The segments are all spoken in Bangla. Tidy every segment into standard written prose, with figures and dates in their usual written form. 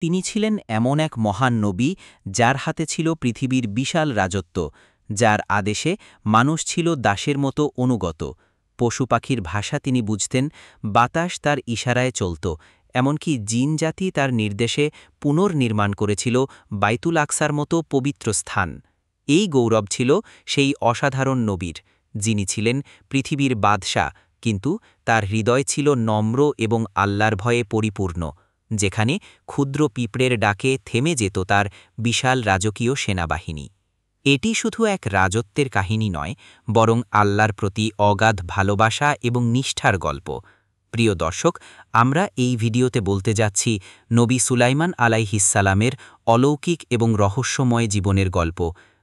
তিনি ছিলেন এমন এক মহান নবী যার হাতে ছিল পৃথিবীর বিশাল রাজত্ব, যার আদেশে মানুষ ছিল দাসের মতো অনুগত। পশুপাখির ভাষা তিনি বুঝতেন, বাতাস তার ইশারায় চলত, এমনকি জিন জাতি তার নির্দেশে পুনর্নির্মাণ করেছিল বাইতুল আকসার মতো পবিত্র স্থান। এই গৌরব ছিল সেই অসাধারণ নবীর, যিনি ছিলেন পৃথিবীর বাদশাহ, কিন্তু তার হৃদয় ছিল নম্র এবং আল্লাহর ভয়ে পরিপূর্ণ, যেখানে ক্ষুদ্র পিঁপড়ের ডাকে থেমে যেত তার বিশাল রাজকীয় সেনাবাহিনী। এটি শুধু এক রাজত্বের কাহিনী নয়, বরং আল্লাহর প্রতি অগাধ ভালোবাসা এবং নিষ্ঠার গল্প। প্রিয় দর্শক, আমরা এই ভিডিওতে বলতে যাচ্ছি নবী সুলাইমান আলাইহিসসালামের অলৌকিক এবং রহস্যময় জীবনের গল্প,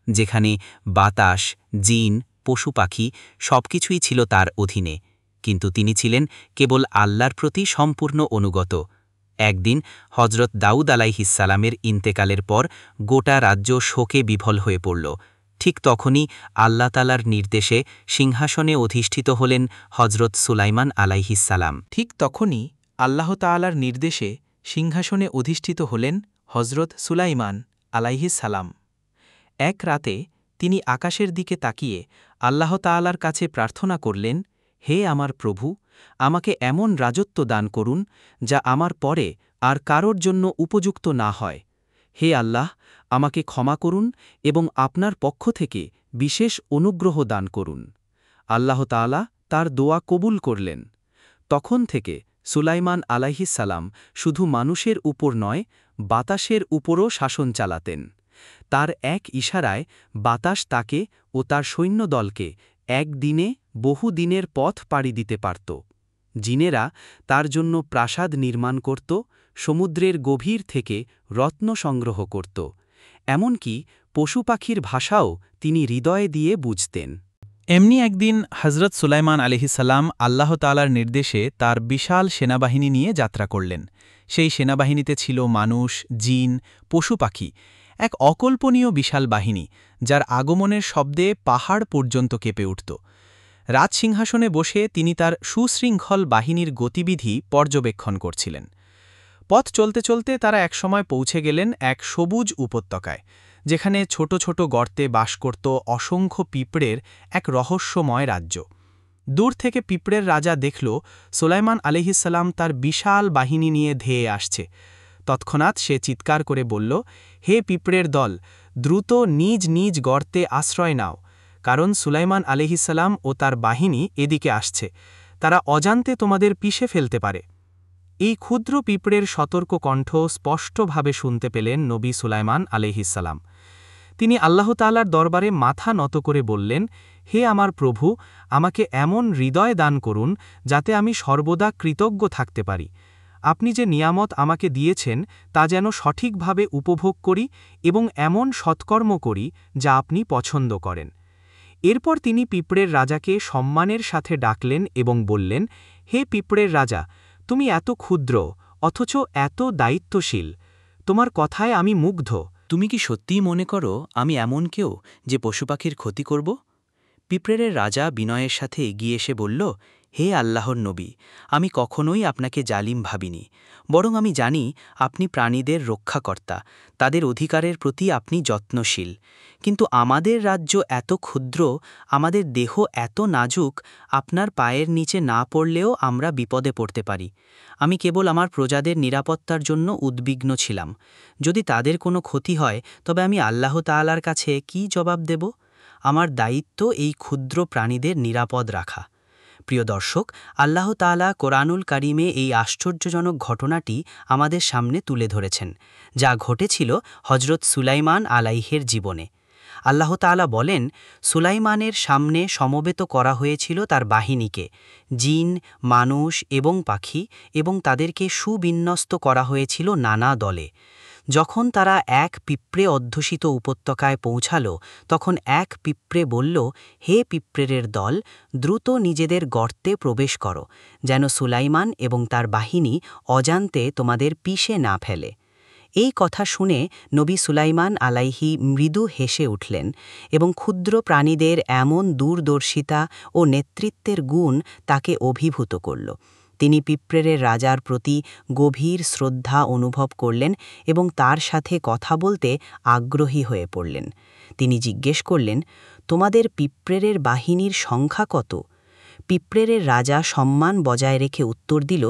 যেখানে বাতাস, জিন, পশু পাখি সবকিছুই ছিল তার অধীনে, কিন্তু তিনি ছিলেন কেবল আল্লাহর প্রতি সম্পূর্ণ অনুগত। একদিন হজরত দাউদ আলাইহিসসালামের ইন্তেকালের পর গোটা রাজ্য শোকে বিভল হয়ে পড়ল। ঠিক তখনই আল্লাহ তাআলার নির্দেশে সিংহাসনে অধিষ্ঠিত হলেন হজরত সুলাইমান আলাইহিসসালাম। ঠিক তখনই আল্লাহ তাআলার নির্দেশে সিংহাসনে অধিষ্ঠিত হলেন হজরত সুলাইমান আলাইহিস সালাম। এক রাতে তিনি আকাশের দিকে তাকিয়ে আল্লাহ তাআলার কাছে প্রার্থনা করলেন, হে আমার প্রভু, আমাকে এমন রাজত্ব দান করুন যা আমার পরে আর কারোর জন্য উপযুক্ত না হয়। হে আল্লাহ, আমাকে ক্ষমা করুন এবং আপনার পক্ষ থেকে বিশেষ অনুগ্রহ দান করুন। আল্লাহ তাআলা তার দোয়া কবুল করলেন। তখন থেকে সুলাইমান আলাইহিসসালাম শুধু মানুষের উপর নয়, বাতাসের উপরও শাসন চালাতেন। তার এক ইশারায় বাতাস তাকে ও তার সৈন্যদলকে একদিনে বহু দিনের পথ পাড়ি দিতে পারত। জিনেরা তার জন্য প্রাসাদ নির্মাণ করত, সমুদ্রের গভীর থেকে রত্ন সংগ্রহ করত, এমনকি পশু পাখির ভাষাও তিনি হৃদয়ে দিয়ে বুঝতেন। এমনি একদিন হজরত সুলাইমান আলাইহিসসালাম আল্লাহ তাআলার নির্দেশে তার বিশাল সেনাবাহিনী নিয়ে যাত্রা করলেন। সেই সেনাবাহিনীতে ছিল মানুষ, জিন, পশু পাখি, এক অকল্পনীয় বিশাল বাহিনী, যার আগমনের শব্দে পাহাড় পর্যন্ত কেঁপে উঠত। রাজসিংহাসনে বসে তিনি তার সুশৃঙ্খল বাহিনীর গতিবিধি পর্যবেক্ষণ করছিলেন। পথ চলতে চলতে তারা একসময় পৌঁছে গেলেন এক সবুজ উপত্যকায়, যেখানে ছোট ছোট গর্তে বাস করত অসংখ্য পিঁপড়ের এক রহস্যময় রাজ্য। দূর থেকে পিঁপড়ের রাজা দেখল সুলাইমান আলাইহিসসালাম তার বিশাল বাহিনী নিয়ে ধেয়ে আসছে। তৎক্ষণাৎ সে চিৎকার করে বলল, হে পিঁপড়ের দল, দ্রুত নিজ নিজ গর্তে আশ্রয় নাও, কারণ সুলাইমান আলাইহিসসালাম ও তার বাহিনী এদিকে আসছে, তারা অজান্তে তোমাদের পিষে ফেলতে পারে। এই ক্ষুদ্র পিঁপড়ের সতর্ক কণ্ঠ স্পষ্টভাবে শুনতে পেলেন নবী সুলাইমান আলাইহিসসালাম। তিনি আল্লাহ তাআলার দরবারে মাথা নত করে বললেন, হে আমার প্রভু, আমাকে এমন হৃদয় দান করুন যাতে আমি সর্বদা কৃতজ্ঞ থাকতে পারি। আপনি যে নিয়ামত আমাকে দিয়েছেন তা যেন সঠিকভাবে উপভোগ করি এবং এমন সৎকর্ম করি যা আপনি পছন্দ করেন। এরপর তিনি পিঁপড়ের রাজাকে সম্মানের সাথে ডাকলেন এবং বললেন, হে পিঁপড়ের রাজা, তুমি এত ক্ষুদ্র অথচ এত দায়িত্বশীল, তোমার কথায় আমি মুগ্ধ। তুমি কি সত্যিই মনে করো আমি এমন কেউ যে পশুপাখির ক্ষতি করব? পিঁপড়ের রাজা বিনয়ের সাথে এগিয়ে এসে বলল, হে আল্লাহর নবী, আমি কখনোই আপনাকে জালিম ভাবিনি, বরং আমি জানি আপনি প্রাণীদের রক্ষাকর্তা, তাদের অধিকারের প্রতি আপনি যত্নশীল। কিন্তু আমাদের রাজ্য এত ক্ষুদ্র, আমাদের দেহ এত নাজুক, আপনার পায়ের নিচে না পড়লেও আমরা বিপদে পড়তে পারি। আমি কেবল আমার প্রজাদের নিরাপত্তার জন্য উদ্বিগ্ন ছিলাম। যদি তাদের কোনো ক্ষতি হয় তবে আমি আল্লাহ তাআলার কাছে কী জবাব দেব? আমার দায়িত্ব এই ক্ষুদ্র প্রাণীদের নিরাপদ রাখা। প্রিয় দর্শক, আল্লাহ তাআলা কোরআনুল কারিমে এই আশ্চর্যজনক ঘটনাটি আমাদের সামনে তুলে ধরেছেন, যা ঘটেছিল হজরত সুলাইমান আলাইহির জীবনে। আল্লাহ তাআলা বলেন, সুলাইমানের সামনে সমবেত করা হয়েছিল তার বাহিনীকে, জিন, মানুষ এবং পাখি, এবং তাদেরকে সুবিন্যস্ত করা হয়েছিল নানা দলে। যখন তারা এক পিঁপড়ে অধ্যুষিত উপত্যকায় পৌঁছাল, তখন এক পিঁপড়ে বলল, হে পিঁপড়ের দল, দ্রুত নিজেদের গর্তে প্রবেশ করো, যেন সুলাইমান এবং তার বাহিনী অজান্তে তোমাদের পিষে না ফেলে। এই কথা শুনে নবী সুলাইমান আলাইহি মৃদু হেসে উঠলেন এবং ক্ষুদ্র প্রাণীদের এমন দূরদর্শিতা ও নেতৃত্বের গুণ তাকে অভিভূত করল। তিনি পিঁপড়ের রাজার প্রতি গভীর শ্রদ্ধা অনুভব করলেন এবং তার সাথে কথা বলতে আগ্রহী হয়ে পড়লেন। তিনি জিজ্ঞেস করলেন, তোমাদের পিঁপড়ের বাহিনীর সংখ্যা কত? পিঁপড়ের রাজা সম্মান বজায় রেখে উত্তর দিল,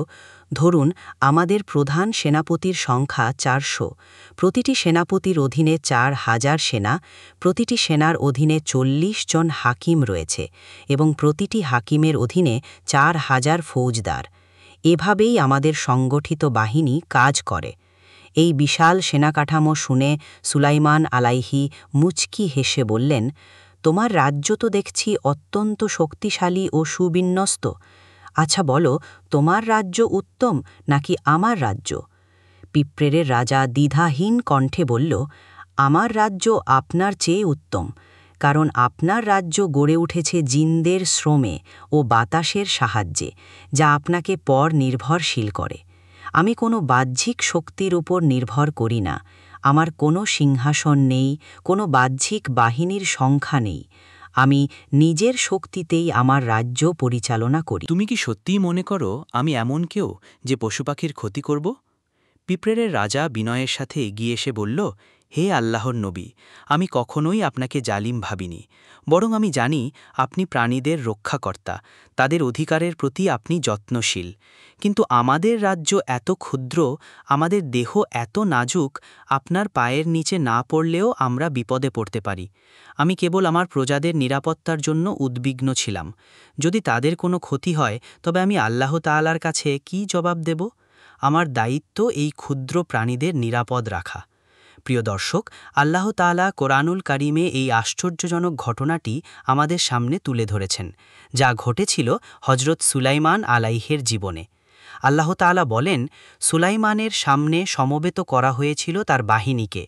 ধরুন আমাদের প্রধান সেনাপতির সংখ্যা 400, প্রতিটি সেনাপতির অধীনে 4000 সেনা, প্রতিটি সেনার অধীনে 40 জন হাকিম রয়েছে এবং প্রতিটি হাকিমের অধীনে 4000 ফৌজদার। এভাবেই আমাদের সংগঠিত বাহিনী কাজ করে। এই বিশাল সেনাকাঠামো শুনে সুলাইমান আলাইহি মুচকি হেসে বললেন, তোমার রাজ্য তো দেখছি অত্যন্ত শক্তিশালী ও সুবিন্যস্ত। আচ্ছা বলো, তোমার রাজ্য উত্তম নাকি আমার রাজ্য? পিঁপড়ের রাজা দ্বিধাহীন কণ্ঠে বলল, আমার রাজ্য আপনার চেয়ে উত্তম, কারণ আপনার রাজ্য গড়ে উঠেছে জিনদের শ্রমে ও বাতাসের সাহায্যে, যা আপনাকে পর নির্ভরশীল করে। আমি কোনো বাহ্যিক শক্তির উপর নির্ভর করি না। আমার কোনো সিংহাসন নেই, কোনো বাহ্যিক বাহিনীর সংখ্যা নেই। আমি নিজের শক্তিতেই আমার রাজ্য পরিচালনা করি। তুমি কি সত্যিই মনে করো আমি এমন কেউ যে পশুপাখির ক্ষতি করব? পিঁপড়ের রাজা বিনয়ের সাথে এগিয়ে এসে বলল, হে আল্লাহর নবী, আমি কখনোই আপনাকে জালিম ভাবিনি। বরং আমি জানি আপনি প্রাণীদের রক্ষাকর্তা, তাদের অধিকারের প্রতি আপনি যত্নশীল। কিন্তু আমাদের রাজ্য এত ক্ষুদ্র, আমাদের দেহ এত নাজুক, আপনার পায়ের নিচে না পড়লেও আমরা বিপদে পড়তে পারি। আমি কেবল আমার প্রজাদের নিরাপত্তার জন্য উদ্বিগ্ন ছিলাম। যদি তাদের কোনো ক্ষতি হয় তবে আমি আল্লাহ তাআলার কাছে কী জবাব দেব? আমার দায়িত্ব এই ক্ষুদ্র প্রাণীদের নিরাপদ রাখা। প্রিয় দর্শক, আল্লাহ তাআলা কোরআনুল কারিমে এই আশ্চর্যজনক ঘটনাটি আমাদের সামনে তুলে ধরেছেন, যা ঘটেছিল হজরত সুলাইমান আলাইহির জীবনে। আল্লাহ তাআলা বলেন, সুলাইমানের সামনে সমবেত করা হয়েছিল তার বাহিনীকে,